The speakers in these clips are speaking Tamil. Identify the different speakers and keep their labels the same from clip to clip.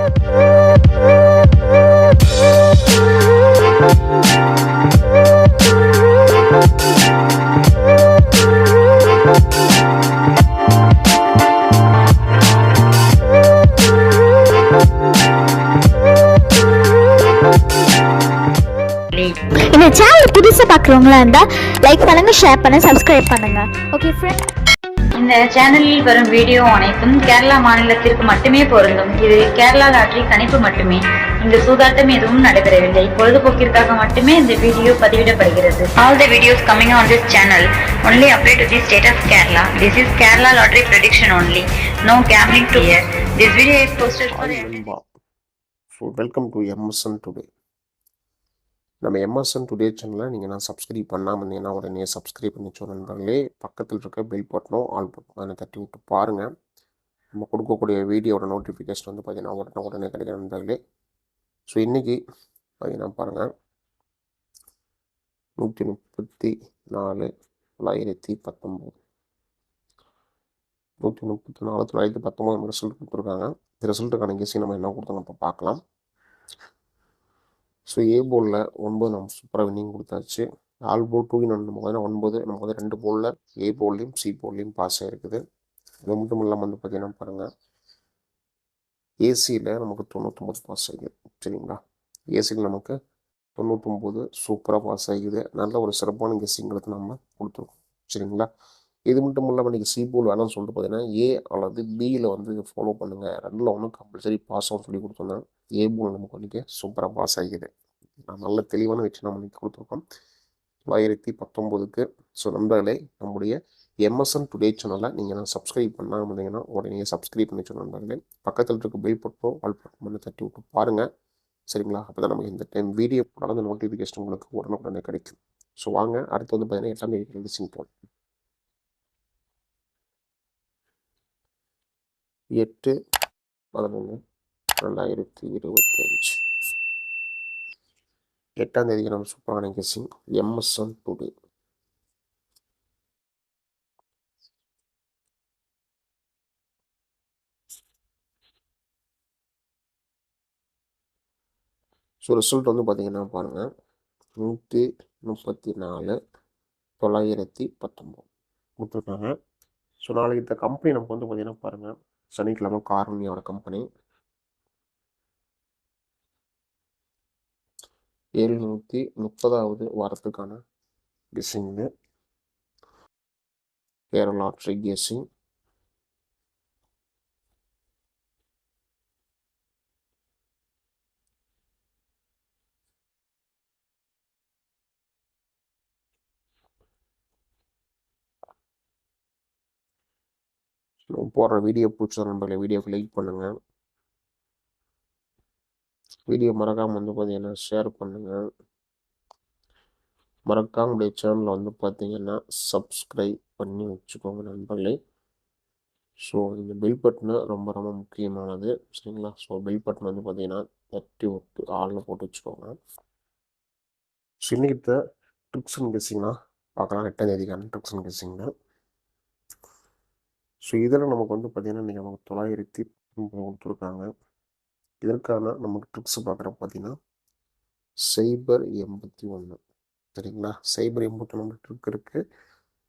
Speaker 1: இந்த சேனல் புதுசாக பார்க்குறவங்களா இருந்தால் லைக் பண்ணுங்க, ஷேர் பண்ண, சப்ஸ்கிரைப் பண்ணுங்க. ஓகே ஃப்ரெண்ட்,
Speaker 2: இந்த சேனலில் வரும் வீடியோ அனைத்தும் கேரளா மாநிலத்திற்கு மட்டுமே பொருந்தும். இது கேரளா லாட்டரி கணிப்பு மட்டுமே. இங்கு சூதாட்டம் எதுவும் நடைபெறவில்லை. பொழுதுபோக்கிற்காக மட்டுமே இந்த video பதிவிடப்படுகிறது. All the videos coming on this channel only apply to the state of Kerala. This is Kerala lottery prediction only. No gambling to here. This video is posted for
Speaker 3: So welcome to MSN Today. நம்ம எம்எஸ்என் டுடே சேனலை நீங்கள் நான் சப்ஸ்கிரைப் பண்ணாமல் இருந்தீங்கன்னா உடனே சப்ஸ்கிரைப் பண்ணி நண்பர்களே. பக்கத்தில் இருக்க பெல் பட்டனும் ஆல் பட்டனும் அதை தட்டி விட்டு பாருங்கள். நம்ம கொடுக்கக்கூடிய வீடியோட நோட்டிஃபிகேஷன் வந்து பார்த்தீங்கன்னா உடனே கிடைக்கிற நண்பர்களே. ஸோ இன்றைக்கி பார்த்தீங்கன்னா பாருங்கள், 134 919 134 919 ரிசல்ட் கொடுத்துருக்காங்க. இந்த ரிசல்ட்டுக்கான கெஸ்ஸிங் நம்ம என்ன கொடுத்தோம் நம்ம பார்க்கலாம். ஸோ ஏ போலில் 9 நம்ம சூப்பராக வின்னிங் கொடுத்தாச்சு. ஆல் போல் 2 நம்ம வந்து 9 நம்ம வந்து 2 போலில் ஏ போல்லையும் சி போல்லையும் பாஸ் ஆகிருக்குது. அது மட்டும் இல்லாமல் வந்து பார்த்தீங்கன்னா பாருங்கள், ஏசியில் நமக்கு 99 பாஸ் ஆகிடுது. சரிங்களா, ஏசியில் நமக்கு 99 சூப்பராக பாஸ் ஆகிடுது. நல்ல ஒரு சிறப்பான கெஸ்ஸிங்களுக்கு நம்ம கொடுத்துருக்கோம். சரிங்களா, இது மட்டும் இல்லாமல் நீங்கள் சி போல் வேணாம்னு சொல்லிட்டு பார்த்தீங்கன்னா ஏ அல்லது பியில் வந்து ஃபாலோ பண்ணுங்கள். ரெண்டில் ஒன்றும் கம்பல்சரி பாஸ் ஆகும் சொல்லி கொடுத்தோன்னா ஏ போல் நமக்கு வந்து சூப்பராக பாஸ் ஆகிடுது. நல்ல தெளிவான வச்சு நம்ம இன்னைக்கு கொடுத்துருக்கோம் 2019க்கு. ஸோ நண்பர்களே, நம்முடைய எம்எஸ்என் டுடே சேனலை நீங்கள் நான் சப்ஸ்கிரைப் பண்ணாமல் இருந்தீங்கன்னா உடனே சப்ஸ்கிரைப் பண்ணி சொன்ன நண்பர்களே. பக்கத்தில் இருக்க பெல் பட்டம் ஆல் பட்டம் பண்ணி தட்டி விட்டு பாருங்கள். சரிங்களா, அப்போ தான் நமக்கு இந்த டைம் வீடியோ நடந்த நோட்டிஃபிகேஷன் உங்களுக்கு உடனே கிடைக்கும். ஸோ வாங்க அடுத்து வந்து பார்த்தீங்கன்னா 8ஆம் தேதி சிம்பிள் 8/11/2025 8ஆம் தேதிக்கு நம்ம சூப்பரான guessing MSN today. So result வந்து பார்த்தீங்கன்னா பாருங்கள், 134 919 கொடுத்துருக்காங்க. ஸோ நாளைக்கு இந்த கம்பெனி நமக்கு வந்து பார்த்தீங்கன்னா பாருங்கள், சனிக்கிழமை காரணியோட கம்பெனி 730வது வாரத்துக்கான கெஸ்ஸிங்கு கேரளா லாட்டரி கெஸ்ஸிங். போடுற வீடியோ பிடிச்ச நண்பர்களே, வீடியோக்கு லைக் பண்ணுங்கள். வீடியோ மறக்காமல் வந்து பார்த்தீங்கன்னா ஷேர் பண்ணுங்கள். மறக்காம உடைய சேனலில் வந்து பார்த்தீங்கன்னா சப்ஸ்கிரைப் பண்ணி வச்சுக்கோங்க நண்பர்களே. ஸோ இந்த பெல் பட்டனு ரொம்ப ரொம்ப முக்கியமானது. சரிங்களா, ஸோ பெல் பட்டன் வந்து பார்த்தீங்கன்னா தட்டி விட்டு ஆளில் போட்டு வச்சுக்கோங்க. ஸோ இன்னைக்கு ட்ரிக்ஸ் அண்ட் கெஸ்ஸிங்னா பார்க்கலாம். 8ஆம் தேதிக்கான ட்ரிக்ஸ் அண்ட் கெஸ்ஸிங்னா ஸோ இதில் நமக்கு வந்து பார்த்தீங்கன்னா இன்றைக்கி நமக்கு 919 கொடுத்துருக்காங்க. இதற்கான நமக்கு ட்ரிக்ஸ் பார்க்குற பார்த்தீங்கன்னா சைபர் 81. சரிங்களா, சைபர் 81 ட்ரிக் இருக்குது.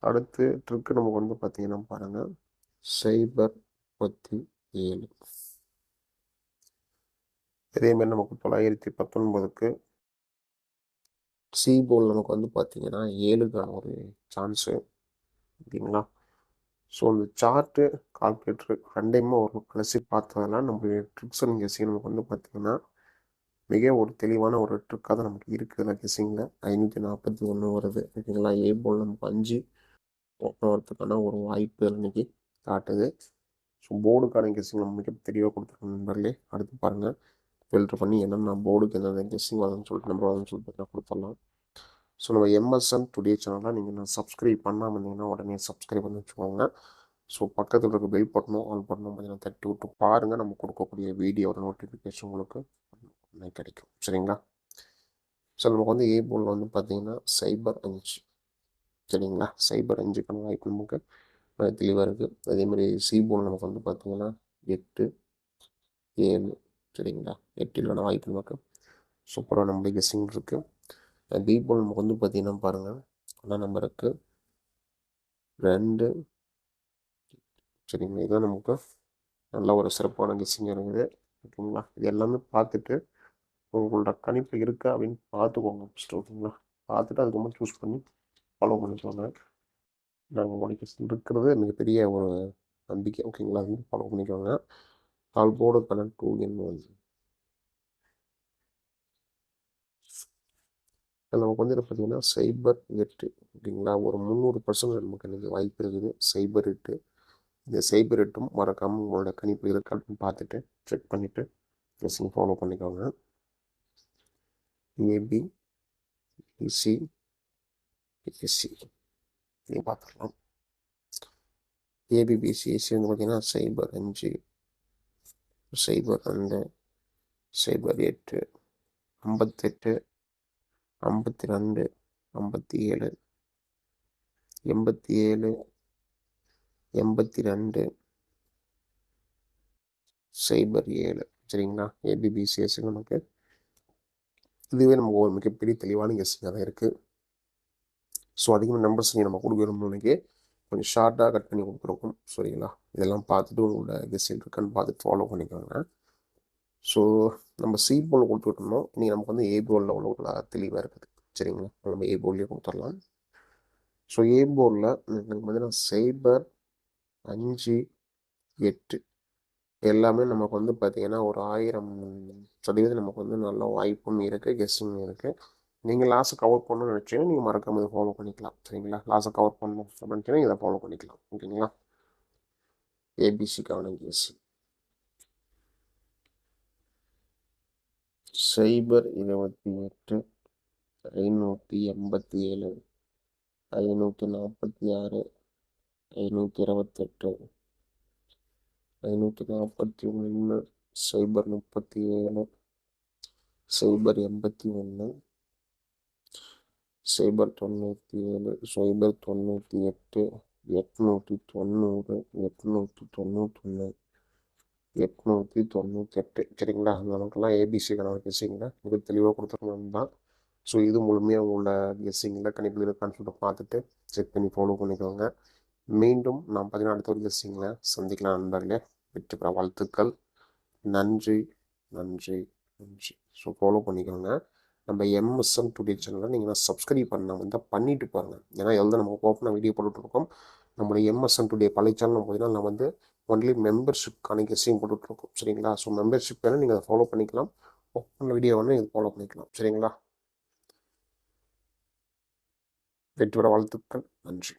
Speaker 3: அடுத்து ட்ரிக்கு நமக்கு வந்து பார்த்தீங்கன்னா பாருங்கள், சைபர் 37. இதேமாதிரி நமக்கு 919க்கு சி போல் நமக்கு வந்து பார்த்தீங்கன்னா 7க்கான ஒரு சான்ஸு. ஓகேங்களா, ஸோ அந்த சார்ட்டு கால்குலேட்டரு ரெண்டையுமே ஒரு கடைசி பார்த்ததுனால நம்மளுடைய ட்ரிக்ஸ் அண்ட் கெஸ்ஸிங் நமக்கு வந்து பார்த்திங்கன்னா மிக ஒரு தெளிவான ஒரு ட்ரிக்காக தான் நமக்கு இருக்குது. கெஸ்ஸிங்கில் 541 வருது. ஓகேங்களா, ஏ போல் நமக்கு 5 வரதுக்கான ஒரு வாய்ப்பு இன்னைக்கு காட்டுது. ஸோ போர்டுக்கான கெஸ்ஸிங் நம்ம மிக தெளிவாக கொடுத்துருக்கோம் நண்பர்களே. அடுத்து பாருங்கள், ஃபில்ட்ரு பண்ணி என்னென்ன போர்டுக்கு என்னென்ன கெஸ்ஸிங் வருதுன்னு சொல்லிட்டு நம்பர் வருதுன்னு சொல்லிட்டு கொடுத்துடலாம். ஸோ நம்ம எம்எஸ்என் டுடே சேனலாக நீங்கள் நான் சப்ஸ்கிரைப் பண்ணாமல் இருந்தீங்கன்னா உடனே சப்ஸ்கிரைப் பண்ணி வச்சுக்கோங்க. ஸோ பக்கத்தில் இருக்க பெல் பட்டனும் ஆல் பட்டனும் பார்த்தீங்கன்னா தட்டி விட்டு பாருங்கள். நம்ம கொடுக்கக்கூடிய வீடியோட நோட்டிஃபிகேஷன் உங்களுக்கு கிடைக்கும். சரிங்களா, ஸோ நமக்கு வந்து ஏ போல் வந்து பார்த்தீங்கன்னா சைபர் 5. சரிங்களா, சைபர் 5க்கான வாய்ப்பு நமக்கு தெளிவாக இருக்குது. அதேமாதிரி சி போல் நமக்கு வந்து பார்த்தீங்கன்னா 8 7 சரிங்களா? 8 வாய்ப்பு நமக்கு சூப்பராக நம்மளுடைய கெஸ்ஸிங் இருக்குது. பி போல் நமக்கு வந்து பார்த்தீங்கன்னா பாருங்கள், அண்ணா நம்பருக்கு 2. சரிங்களா? இதுதான் நமக்கு நல்ல ஒரு சிறப்பான கெஸ்ஸிங் இருக்குது. ஓகேங்களா? இது எல்லாமே பார்த்துட்டு உங்களோட கணிப்பு இருக்கா அப்படின்னு பார்த்துக்கோங்க ஃபஸ்ட்டு. ஓகேங்களா? பார்த்துட்டு அதுக்கப்புறம் சூஸ் பண்ணி ஃபாலோ பண்ணிக்கோங்க. நாங்கள் உங்களுக்கு இருக்கிறது மிகப்பெரிய ஒரு நம்பிக்கை. ஓகேங்களா? அது வந்து ஃபாலோ பண்ணிக்கோங்க. கால்போர்டு கலர் 2N1 நமக்கு வந்து பார்த்தீங்கன்னா சைபர் 8. ஓகேங்களா? ஒரு 300% நமக்கு எனக்கு வாய்ப்பு இருக்குது சைபர் 8. இந்த சைபர் 8ம் மறக்காமல் உங்களோட கணிப்பு இருக்கா அப்படின்னு பார்த்துட்டு செக் பண்ணிவிட்டு கெஸ்ஸிங் ஃபாலோ பண்ணிக்கோங்க. ஏபி பிசி பிஎஸ்சி இதையும் பார்த்துக்கலாம். ஏபிபிசிஎஸ்சி வந்து பார்த்தீங்கன்னா சைபர் 5, சைபர் 2, சைபர் 8, 58, 52, 57, 87, 82, சைபர் 7. சரிங்களா? ஏபிபிசிஎஸ் நமக்கு இதுவே நமக்கு ஒரு மிகப்பெரிய தெளிவான கெஸ்ஸிங்காக தான் இருக்குது. ஸோ அதிகமாக நம்பர்ஸ் நம்ம கொடுக்கணும்னு கொஞ்சம் ஷார்ட்டாக கட் பண்ணி கொடுத்துருக்கோம். சரிங்களா? இதெல்லாம் பார்த்துட்டு உங்களோட கெஸ்ஸிங் இருக்கான்னு பார்த்துட்டு ஃபாலோ பண்ணிக்கோங்க. ஸோ நம்ம சி போல் கொடுத்துட்டோம்னா இன்றைக்கி நமக்கு வந்து ஏ போலில் உள்ள தெளிவாக இருக்குது. சரிங்களா? நம்ம ஏ போல்லேயே கொடுத்துடலாம். ஸோ ஏ போலில் எனக்கு பார்த்தீங்கன்னா சைபர் 5, 8 எல்லாமே நமக்கு வந்து பார்த்திங்கன்னா ஒரு 1000% நமக்கு வந்து நல்ல வாய்ப்பும் இருக்குது, கெஸ்ஸிங் இருக்குது. நீங்கள் லாஸை கவர் பண்ணணும்னு நினச்சிங்கன்னா நீங்கள் மறக்காம இதை ஃபாலோ பண்ணிக்கலாம். சரிங்களா? லாஸை கவர் பண்ணணும் அப்படின்னு இதை ஃபாலோ பண்ணிக்கலாம். ஓகேங்களா? ஏபிசிக்கான கெஸ் சைபர் 28, 587, 546, 528, 541, சைபர் 37, சைபர் 81, சைபர் 97, சைபர் 98, 890, 891, 898. சரிங்களா? நமக்கெல்லாம் ஏபிசிக்கான கெஸ்ஸிங்கில் மிக தெளிவாக கொடுத்துருக்கணும் தான். ஸோ இது முழுமையாக உள்ள கெஸ்ஸிங்கில் கணிப்பு இருக்கான்னு சொல்லிட்டு பார்த்துட்டு செக் பண்ணி ஃபாலோ பண்ணிக்கோங்க. மீண்டும் நாம் 14 ஒரு கெஸ்ஸிங்கில் சந்திக்கலாம் நண்பர்களே. வெற்றி பெற வாழ்த்துக்கள். நன்றி நன்றி நன்றி. ஸோ ஃபாலோ பண்ணிக்கோங்க. நம்ம எம்எஸ்எம் டுடே சேனலில் நீங்கள் சப்ஸ்கிரைப் பண்ணாமல் இருந்தால் பண்ணிட்டு பாருங்கள். ஏன்னா எல்லாம் நம்ம ஓப்பனாக வீடியோ போட்டுட்ருக்கோம். நம்மளுடைய எம்எஸ்எம் டுடே பழைய சேனல் பார்த்தீங்கன்னா நான் வந்து ஒன்லி மெம்பர்ஷிப்கான கெஸ்ஸிங் போட்டுட்ருக்கோம். சரிங்களா? ஸோ மெம்பர்ஷிப் வேணால் நீங்கள் அதை ஃபாலோ பண்ணிக்கலாம். ஓப்பன் வீடியோ வேணால் இது ஃபாலோ பண்ணிக்கலாம். சரிங்களா? வெற்றி பெற வாழ்த்துக்கள். நன்றி.